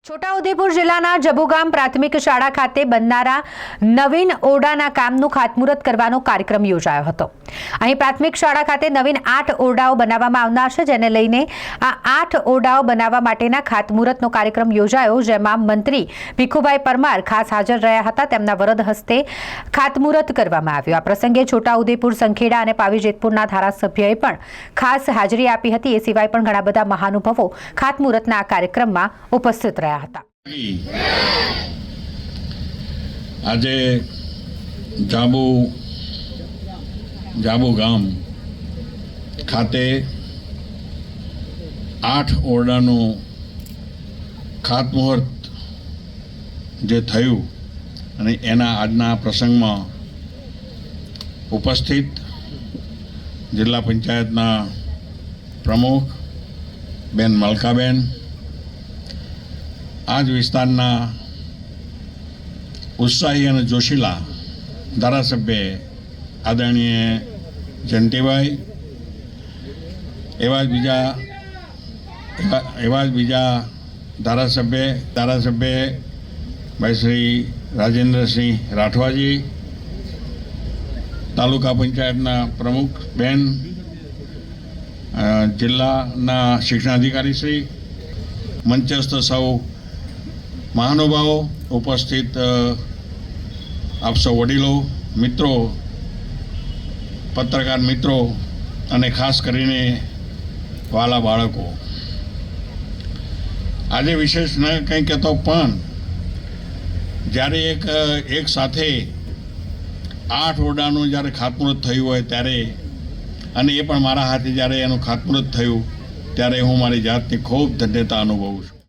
છોટાઉદેપુર જિલ્લાના જબુગામ પ્રાથમિક શાળા ખાતે બનનારા નવીન ઓરડાના કામનું ખાતમુહૂર્ત કરવાનો કાર્યક્રમ યોજાયો હતો। અહીં પ્રાથમિક શાળા ખાતે નવીન 8 ઓરડાઓ બનાવવામાં આવનાર છે, જેને લઈને આ 8 ઓરડાઓ બનાવવા માટેના ખાતમુહૂર્તનો કાર્યક્રમ યોજાયો, જેમાં મંત્રી ભીખુભાઈ પરમાર ખાસ હાજર રહ્યા હતા। તેમના વરદ હસ્તે ખાતમુહૂર્ત કરવામાં આવ્યું। આ પ્રસંગે છોટાઉદેપુર, સંખેડા અને પાવી જેતપુરના ધારાસભ્યોએ પણ ખાસ હાજરી આપી હતી। એ સિવાય પણ ઘણા બધા મહાનુભાવો ખાતમુહૂર્તના આ કાર્યક્રમમાં ઉપસ્થિત રહ્યા। આજે જાબુ ગામ ખાતે 8 ઓરડાનું ખાતમુહૂર્ત જે થયું અને એના આજના પ્રસંગમાં ઉપસ્થિત જિલ્લા પંચાયતના પ્રમુખ બેન મલકાબેન, આ જ વિસ્તારના ઉત્સાહી અને જોશીલા ધારાસભ્ય આદરણીય જયંતિભાઈ, એવા જ બીજા ધારાસભ્ય ભાઈ શ્રી રાજેન્દ્રસિંહ રાઠવાજી, તાલુકા પંચાયતના પ્રમુખ બેન, જિલ્લાના શિક્ષણાધિકારી શ્રી, મંચસ્થ સૌ મહાનુભાવો, ઉપસ્થિત આપ સૌ વડીલો, મિત્રો, પત્રકાર મિત્રો અને ખાસ કરીને વાલા બાળકો, આજે વિશેષ ન કંઈ કહેતો, પણ જ્યારે એક સાથે 8 ઓરડાનું જ્યારે ખાતમુહૂર્ત થયું હોય ત્યારે, અને એ પણ મારા હાથે જ્યારે એનું ખાતમુહૂર્ત થયું ત્યારે હું મારી જાતની ખૂબ ધન્યતા અનુભવું છું।